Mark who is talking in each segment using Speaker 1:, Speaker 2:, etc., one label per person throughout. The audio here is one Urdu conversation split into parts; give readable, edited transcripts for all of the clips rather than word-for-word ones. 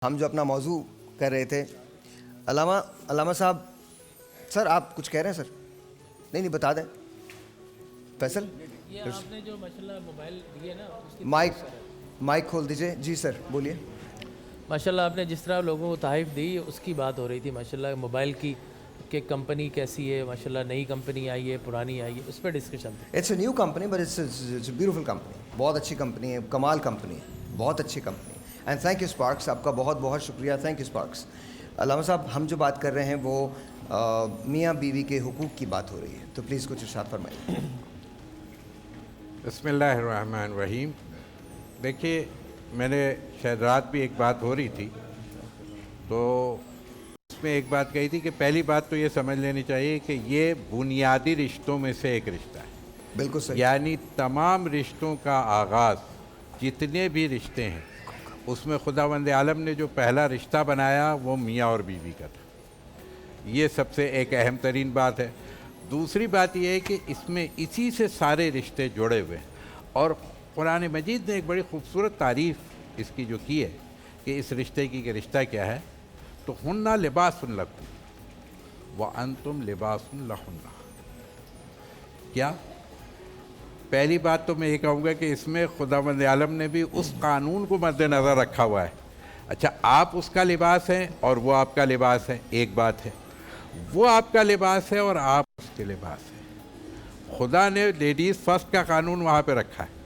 Speaker 1: ہم جو اپنا موضوع کر رہے تھے، علامہ صاحب، سر آپ کچھ کہہ رہے ہیں سر؟ نہیں بتا دیں فیصل.
Speaker 2: یہ آپ نے جو ماشاءاللہ موبائل دیے نا اس کی
Speaker 1: مائک کھول دیجئے. جی سر بولیے.
Speaker 2: ماشاءاللہ آپ نے جس طرح لوگوں کو تحائف دی اس کی بات ہو رہی تھی ماشاءاللہ موبائل کی کہ کمپنی کیسی ہے، ماشاءاللہ نئی کمپنی آئی ہے پرانی آئی ہے، اس پہ ڈسکشن تھی.
Speaker 1: It's a new company but it's a beautiful company. بہت اچھی کمپنی ہے، کمال کمپنی ہے، بہت اچھی company. And thank you Sparks, آپ کا بہت بہت شکریہ. Thank you Sparks. علامہ صاحب ہم جو بات کر رہے ہیں وہ میاں بیوی کے حقوق کی بات ہو رہی ہے، تو پلیز کچھ ارشاد فرمائیں.
Speaker 3: بسم اللہ الرحمن الرحیم. دیکھیے میں نے شاید رات بھی ایک بات ہو رہی تھی تو اس میں ایک بات کہی تھی کہ پہلی بات تو یہ سمجھ لینی چاہیے کہ یہ بنیادی رشتوں میں سے ایک رشتہ ہے.
Speaker 1: بالکل صحیح.
Speaker 3: یعنی تمام رشتوں کا آغاز جتنے بھی رشتے ہیں اس میں خداوند عالم نے جو پہلا رشتہ بنایا وہ میاں اور بیوی کا تھا. یہ سب سے ایک اہم ترین بات ہے. دوسری بات یہ ہے کہ اس میں اسی سے سارے رشتے جڑے ہوئے ہیں. اور قرآن مجید نے ایک بڑی خوبصورت تعریف اس کی جو کی ہے کہ اس رشتے کی کہ رشتہ کیا ہے، تو ہننا لباس لکم وانتم لباس لہن. کیا پہلی بات تو میں یہ کہوں گا کہ اس میں خداوند عالم نے بھی اس قانون کو مد نظر رکھا ہوا ہے. اچھا آپ اس کا لباس ہیں اور وہ آپ کا لباس ہے، ایک بات ہے. وہ آپ کا لباس ہے اور آپ اس کے لباس ہیں. خدا نے لیڈیز فرسٹ کا قانون وہاں پہ رکھا ہے.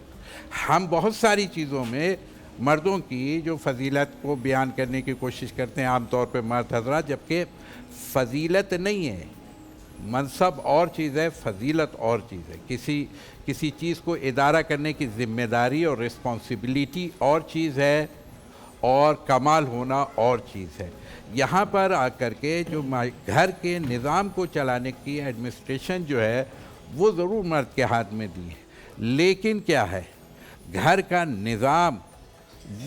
Speaker 3: ہم بہت ساری چیزوں میں مردوں کی جو فضیلت کو بیان کرنے کی کوشش کرتے ہیں عام طور پہ مرد حضرات، جبکہ فضیلت نہیں ہے. منصب اور چیز ہے، فضیلت اور چیز ہے. کسی چیز کو ادارہ کرنے کی ذمہ داری اور رسپانسبلٹی اور چیز ہے، اور کمال ہونا اور چیز ہے. یہاں پر آ کر کے جو گھر کے نظام کو چلانے کی ایڈمنسٹریشن جو ہے وہ ضرور مرد کے ہاتھ میں دی ہے، لیکن کیا ہے گھر کا نظام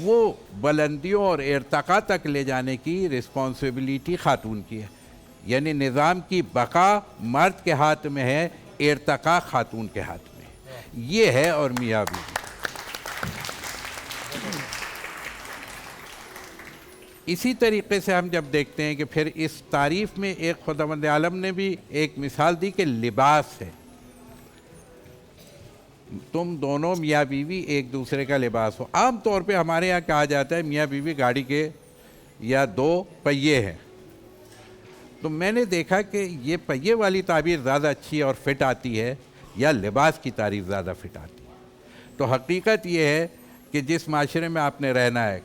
Speaker 3: وہ بلندیوں اور ارتقاء تک لے جانے کی رسپانسبلٹی خاتون کی ہے. یعنی نظام کی بقا مرد کے ہاتھ میں ہے، ارتقاء خاتون کے ہاتھ میں ہے. یہ ہے اور میاں بیوی. اسی طریقے سے ہم جب دیکھتے ہیں کہ پھر اس تعریف میں ایک خداوند عالم نے بھی ایک مثال دی کہ لباس ہے. تم دونوں میاں بیوی ایک دوسرے کا لباس ہو. عام طور پہ ہمارے یہاں کہا جاتا ہے میاں بیوی گاڑی کے یا دو پہیے ہیں. تو میں نے دیکھا کہ یہ پہیے والی تعبیر زیادہ اچھی اور فٹ آتی ہے یا لباس کی تعریف زیادہ فٹ آتی ہے. تو حقیقت یہ ہے کہ جس معاشرے میں آپ نے رہنا ہے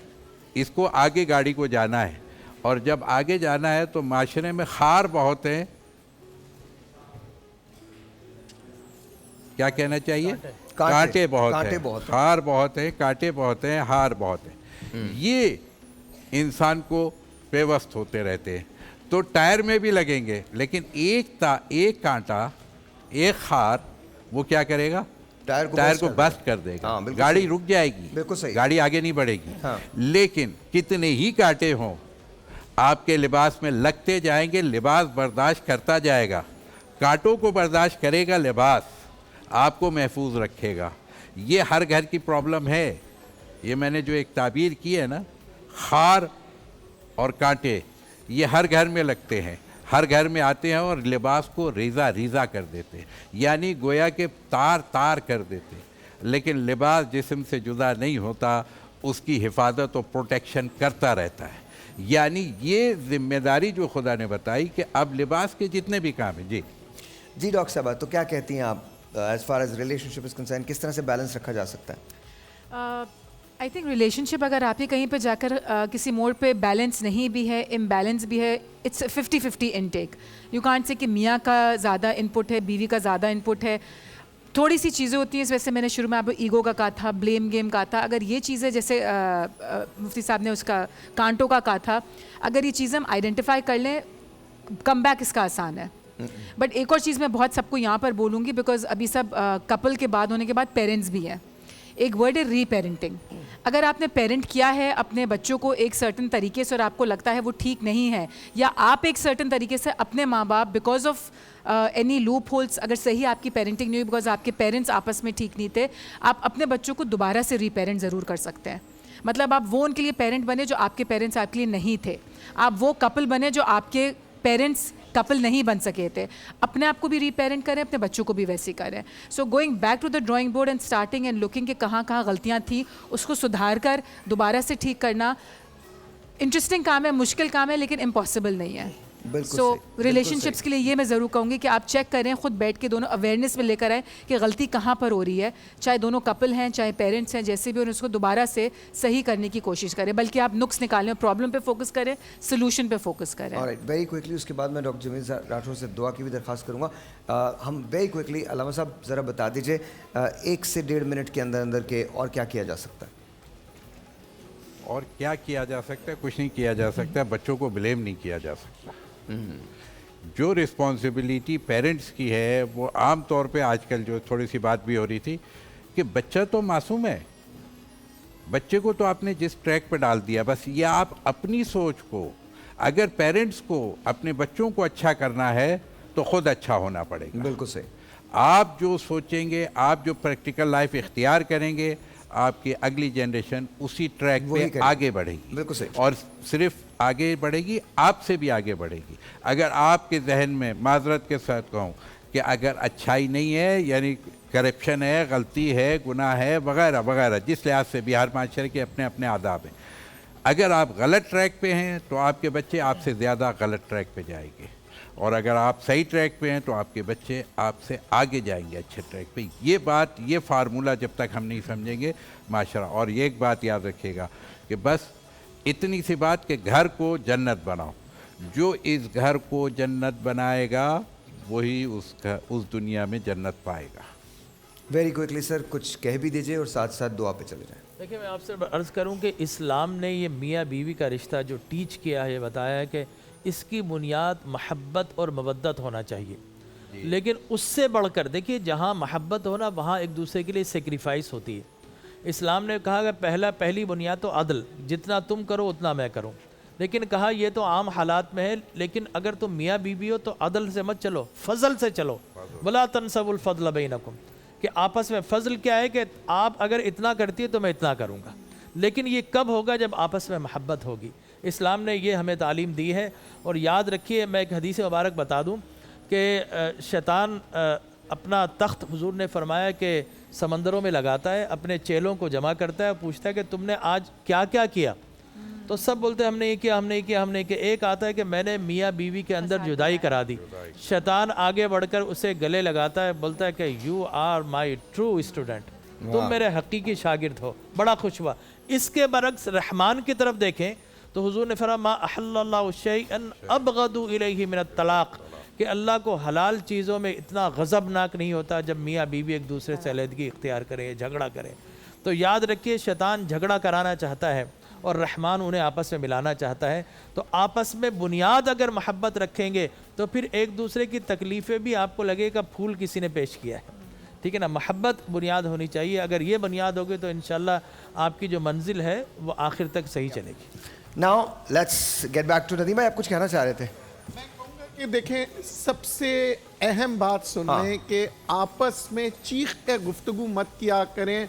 Speaker 3: اس کو آگے گاڑی کو جانا ہے، اور جب آگے جانا ہے تو معاشرے میں خار بہت ہیں. کیا کہنا چاہیے؟ کانٹے بہت ہیں. خار بہت ہیں، کانٹے بہت ہیں، ہار بہت ہیں. یہ انسان کو پیوست ہوتے رہتے ہیں. تو ٹائر میں بھی لگیں گے لیکن ایک کانٹا، ایک خار وہ کیا کرے گا؟ ٹائر کو بسٹ کر دے گا. گاڑی رک جائے گی، گاڑی آگے نہیں بڑھے گی. لیکن کتنے ہی کانٹے ہوں آپ کے لباس میں لگتے جائیں گے، لباس برداشت کرتا جائے گا. کانٹوں کو برداشت کرے گا لباس، آپ کو محفوظ رکھے گا. یہ ہر گھر کی پرابلم ہے. یہ میں نے جو ایک تعبیر کی ہے نا، خار اور کانٹے، یہ ہر گھر میں لگتے ہیں، ہر گھر میں آتے ہیں اور لباس کو ریزہ ریزہ کر دیتے ہیں. یعنی گویا کہ تار تار کر دیتے ہیں. لیکن لباس جسم سے جدا نہیں ہوتا، اس کی حفاظت اور پروٹیکشن کرتا رہتا ہے. یعنی یہ ذمہ داری جو خدا نے بتائی کہ اب لباس کے جتنے بھی کام ہیں.
Speaker 1: جی ڈاکٹر صاحبہ، تو کیا کہتی ہیں آپ as far as relation ship is concern, کس طرح سے بیلنس رکھا جا سکتا ہے؟
Speaker 4: آئی تھنک ریلیشن شپ اگر آپ کے کہیں پہ جا کر کسی موڑ پہ بیلنس نہیں بھی ہے، امبیلنس بھی ہے، it's 50-50 intake. You can't say کہ میاں کا زیادہ ان پٹ ہے، بیوی کا زیادہ ان پٹ ہے. تھوڑی سی چیزیں ہوتی ہیں، اس وجہ سے میں نے شروع میں آپ کو ایگو کا کہا تھا، بلیم گیم کہا تھا. اگر یہ چیزیں جیسے مفتی صاحب نے اس کا کانٹوں کا کہا تھا، اگر یہ چیزیں ہم آئیڈینٹیفائی کر لیں، کم بیک اس کا آسان ہے. بٹ ایک اور چیز میں بہت سب کو یہاں پر بولوں گی، بیکاز ابھی سب کپل کے بعد ہونے کے بعد پیرنٹس بھی ہیں. ایک ورڈ ہے ری پیرنٹنگ. اگر آپ نے پیرنٹ کیا ہے اپنے بچوں کو ایک سرٹن طریقے سے اور آپ کو لگتا ہے وہ ٹھیک نہیں ہے، یا آپ ایک سرٹن طریقے سے اپنے ماں باپ because of any loop holes, اگر صحیح آپ کی پیرنٹنگ نہیں ہوئی بیکاز آپ کے پیرنٹس آپس میں ٹھیک نہیں تھے، آپ اپنے بچوں کو دوبارہ سے ری پیرنٹ ضرور کر سکتے ہیں. مطلب آپ وہ ان کے لیے پیرنٹ بنے جو آپ کے پیرنٹس آپ کے لیے نہیں تھے, آپ وہ کپل بنے جو آپ کے پیرنٹس کپل نہیں بن سکے تھے, اپنے آپ کو بھی ری پیرنٹ کریں, اپنے بچوں کو بھی ویسے کریں. So going back to the drawing board and starting and looking کہ کہاں کہاں غلطیاں تھیں, اس کو سدھار کر دوبارہ سے ٹھیک کرنا انٹرسٹنگ کام ہے, مشکل کام ہے, لیکن امپاسبل نہیں ہے. سو ریلیشن شپس کے لیے یہ میں ضرور کہوں گی کہ آپ چیک کریں, خود بیٹھ کے دونوں اویئرنیس میں لے کر آئیں کہ غلطی کہاں پر ہو رہی ہے, چاہے دونوں کپل ہیں چاہے پیرنٹس ہیں, جیسے بھی, اور اس کو دوبارہ سے صحیح کرنے کی کوشش کریں, بلکہ آپ نقص نکالیں, پرابلم پہ فوکس کریں, سلوشن پہ فوکس کریں.
Speaker 1: ویری کوئکلی اس کے بعد میں ڈاکٹر جمیل راٹھور سے دعا کی بھی درخواست کروں گا. ہم ویری کوئکلی علامہ صاحب ذرا بتا دیجیے 1 سے 1.5 منٹ کے اندر اندر کہ اور کیا کیا جا سکتا ہے.
Speaker 3: اور کیا کیا جا سکتا ہے؟ کچھ نہیں کیا جا سکتا. بچوں کو بلیم نہیں کیا جا سکتا. جو رسپانسبلٹی پیرنٹس کی ہے وہ عام طور پہ آج کل جو تھوڑی سی بات بھی ہو رہی تھی کہ بچہ تو معصوم ہے, بچے کو تو آپ نے جس ٹریک پہ ڈال دیا, بس یہ آپ اپنی سوچ کو, اگر پیرنٹس کو اپنے بچوں کو اچھا کرنا ہے تو خود اچھا ہونا پڑے گا.
Speaker 1: بالکل صحیح.
Speaker 3: آپ جو سوچیں گے, آپ جو پریکٹیکل لائف اختیار کریں گے, آپ کی اگلی جنریشن اسی ٹریک پہ آگے بڑھے گی.
Speaker 1: بالکل صحیح.
Speaker 3: اور صرف آگے بڑھے گی, آپ سے بھی آگے بڑھے گی. اگر آپ کے ذہن میں, معذرت کے ساتھ کہوں, کہ اگر اچھائی نہیں ہے, یعنی کرپشن ہے, غلطی ہے, گناہ ہے, وغیرہ وغیرہ, جس لحاظ سے بھی ہر معاشرے کے اپنے اپنے آداب ہیں, اگر آپ غلط ٹریک پہ ہیں تو آپ کے بچے آپ سے زیادہ غلط ٹریک پہ جائیں گے, اور اگر آپ صحیح ٹریک پہ ہیں تو آپ کے بچے آپ سے آگے جائیں گے اچھے ٹریک پہ. یہ بات, یہ فارمولہ جب تک ہم نہیں سمجھیں گے معاشرہ. اور یہ ایک بات یاد رکھیے گا کہ بس اتنی سی بات کہ گھر کو جنت بناؤ. جو اس گھر کو جنت بنائے گا وہی اس دنیا میں جنت پائے گا.
Speaker 1: ویری کوئکلی سر کچھ کہہ بھی دیجیے اور ساتھ ساتھ دعا پہ چلے جائیں.
Speaker 2: دیکھیں, میں آپ سے عرض کروں کہ اسلام نے یہ میاں بیوی کا رشتہ جو ٹیچ کیا ہے, بتایا ہے کہ اس کی بنیاد محبت اور مودت ہونا چاہیے. لیکن اس سے بڑھ کر دیکھیے, جہاں محبت ہونا وہاں ایک دوسرے کے لیے سیکریفائس ہوتی ہے. اسلام نے کہا کہ پہلی بنیاد تو عدل, جتنا تم کرو اتنا میں کروں. لیکن کہا یہ تو عام حالات میں ہے, لیکن اگر تم میاں بیوی ہو تو عدل سے مت چلو, فضل سے چلو. وَلَا تَنْسَوُا الْفَضْلَ بَيْنَكُمْ, کہ آپس میں فضل کیا ہے کہ آپ اگر اتنا کرتی ہے تو میں اتنا کروں گا. لیکن یہ کب ہوگا؟ جب آپس میں محبت ہوگی. اسلام نے یہ ہمیں تعلیم دی ہے. اور یاد رکھیے, میں ایک حدیث مبارک بتا دوں کہ شیطان اپنا تخت, حضور نے فرمایا کہ سمندروں میں لگاتا ہے, اپنے چیلوں کو جمع کرتا ہے, پوچھتا ہے کہ تم نے آج کیا کیا کیا؟ تو سب بولتے ہیں ہم نے یہ کیا, ہم نے یہ کیا, ہم نے یہ کیا. ایک آتا ہے کہ میں نے میاں بیوی کے اندر جدائی کرا دی. شیطان آگے بڑھ کر اسے گلے لگاتا ہے, بولتا ہے کہ you are my true student, تم میرے حقیقی شاگرد ہو. بڑا خوش ہوا. اس کے برعکس رحمان کی طرف دیکھیں تو حضور نے فرمایا ما احل اللہ شیئا ابغض الیہ من الطلاق, کہ اللہ کو حلال چیزوں میں اتنا غضبناک نہیں ہوتا جب میاں بیوی ایک دوسرے سے علیحدگی اختیار کرے, جھگڑا کرے. تو یاد رکھیے, شیطان جھگڑا کرانا چاہتا ہے اور رحمان انہیں آپس میں ملانا چاہتا ہے. تو آپس میں بنیاد اگر محبت رکھیں گے تو پھر ایک دوسرے کی تکلیفیں بھی آپ کو لگے گا پھول کسی نے پیش کیا ہے. ٹھیک ہے نا, محبت بنیاد ہونی چاہیے. اگر یہ بنیاد ہوگی تو انشاءاللہ آپ کی جو منزل ہے وہ آخر تک صحیح چلے گی.
Speaker 1: Now let's get back to Nadeem بھائی, آپ کچھ کہنا چاہ رہے تھے.
Speaker 5: میں کہوں گا کہ دیکھیں, سب سے اہم بات سن لیں کہ آپس میں چیخ کے گفتگو مت کیا کریں,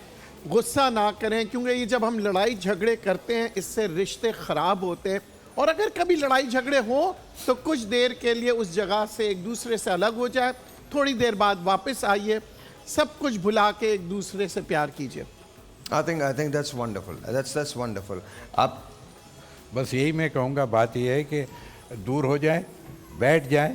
Speaker 5: غصہ نہ کریں, کیونکہ یہ جب ہم لڑائی جھگڑے کرتے ہیں اس سے رشتے خراب ہوتے ہیں. اور اگر کبھی لڑائی جھگڑے ہوں تو کچھ دیر کے لیے اس جگہ سے ایک دوسرے سے الگ ہو جائے, تھوڑی دیر بعد واپس آئیے, سب کچھ بھلا کے ایک دوسرے سے پیار کیجیے.
Speaker 1: I think that's wonderful. That's wonderful. آپ
Speaker 3: بس یہی میں کہوں گا, بات یہ ہے کہ دور ہو جائیں, بیٹھ جائیں,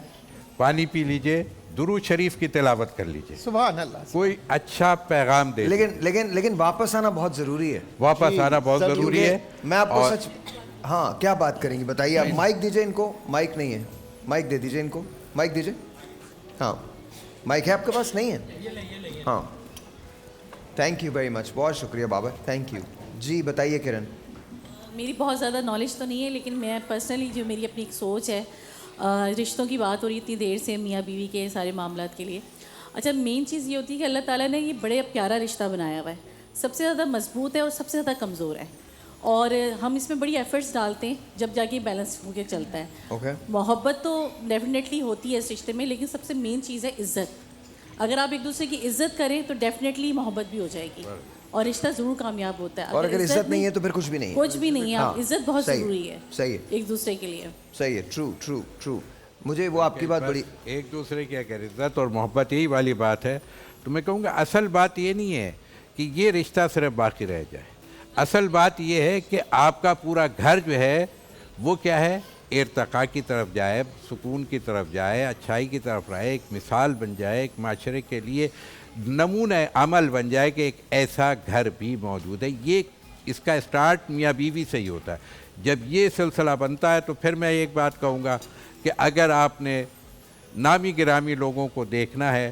Speaker 3: پانی پی لیجئے, درود شریف کی تلاوت کر لیجئے,
Speaker 5: سبحان اللہ,
Speaker 3: کوئی اچھا پیغام دے.
Speaker 1: لیکن واپس آنا بہت ضروری ہے.
Speaker 3: واپس آنا بہت ضروری ہے.
Speaker 1: میں آپ کو سچ, ہاں کیا بات کریں گی بتائیے. آپ مائک دیجئے ان کو, مائک نہیں ہے, مائک دے دیجئے ان کو, مائک دیجئے. ہاں مائک ہے آپ کے پاس؟ نہیں ہے. ہاں تھینک یو ویری مچ, بہت شکریہ بابا, تھینک یو. جی بتائیے کرن.
Speaker 6: میری بہت زیادہ نالج تو نہیں ہے, لیکن میں پرسنلی جو میری اپنی ایک سوچ ہے, رشتوں کی بات ہو رہی اتنی دیر سے میاں بیوی کے سارے معاملات کے لیے. اچھا, مین چیز یہ ہوتی ہے کہ اللہ تعالیٰ نے یہ بڑے پیارا رشتہ بنایا ہوا ہے, سب سے زیادہ مضبوط ہے اور سب سے زیادہ کمزور ہے, اور ہم اس میں بڑی ایفرٹس ڈالتے ہیں جب جا کے بیلنس ہو کے چلتا ہے. محبت تو ڈیفینیٹلی ہوتی ہے اس رشتے میں, لیکن سب سے مین چیز ہے عزت. اگر آپ ایک دوسرے کی عزت کریں تو ڈیفینیٹلی محبت بھی ہو جائے گی. اور رشتہ ضرور کامیاب ہوتا ہے.
Speaker 1: اور اگر عزت نہیں ہے تو پھر کچھ بھی نہیں ہے.
Speaker 6: کچھ بھی نہیں ہے.
Speaker 1: ہاں،
Speaker 6: عزت بہت
Speaker 1: صحیح،
Speaker 6: ضروری ہے
Speaker 1: صحیح ہے،
Speaker 6: ایک دوسرے کے لیے.
Speaker 1: صحیح ہے. True true true. مجھے وہ آپ کی بات بڑی
Speaker 3: ایک دوسرے کی اگر عزت اور محبت یہی والی بات ہے تو میں کہوں گا اصل بات یہ نہیں ہے کہ یہ رشتہ صرف باقی رہ جائے. اصل بات یہ ہے کہ آپ کا پورا گھر جو ہے وہ کیا ہے، ارتقاء کی طرف جائے، سکون کی طرف جائے، اچھائی کی طرف رہے، ایک مثال بن جائے، ایک معاشرے کے لیے نمونہ عمل بن جائے کہ ایک ایسا گھر بھی موجود ہے. یہ اس کا اسٹارٹ میاں بیوی سے ہی ہوتا ہے. جب یہ سلسلہ بنتا ہے تو پھر میں ایک بات کہوں گا کہ اگر آپ نے نامی گرامی لوگوں کو دیکھنا ہے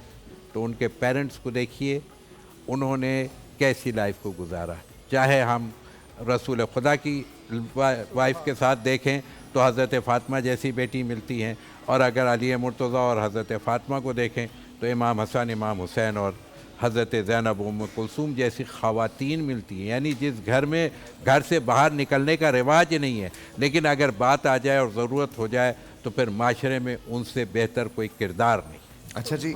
Speaker 3: تو ان کے پیرنٹس کو دیکھیے، انہوں نے کیسی لائف کو گزارا. چاہے ہم رسول خدا کی وائف کے ساتھ دیکھیں تو حضرت فاطمہ جیسی بیٹی ملتی ہیں، اور اگر علی مرتضیٰ اور حضرت فاطمہ کو دیکھیں تو امام حسن، امام حسین اور حضرت زینب ام کلثوم جیسی خواتین ملتی ہیں. یعنی جس گھر میں گھر سے باہر نکلنے کا رواج نہیں ہے، لیکن اگر بات آ جائے اور ضرورت ہو جائے تو پھر معاشرے میں ان سے بہتر کوئی کردار نہیں.
Speaker 1: اچھا جی،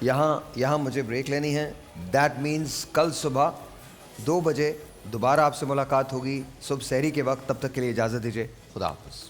Speaker 1: یہاں مجھے بریک لینی ہے. دیٹ مینس کل صبح 2 بجے دوبارہ آپ سے ملاقات ہوگی صبح سحری کے وقت. تب تک کے لیے اجازت دیجیے. خدا حافظ.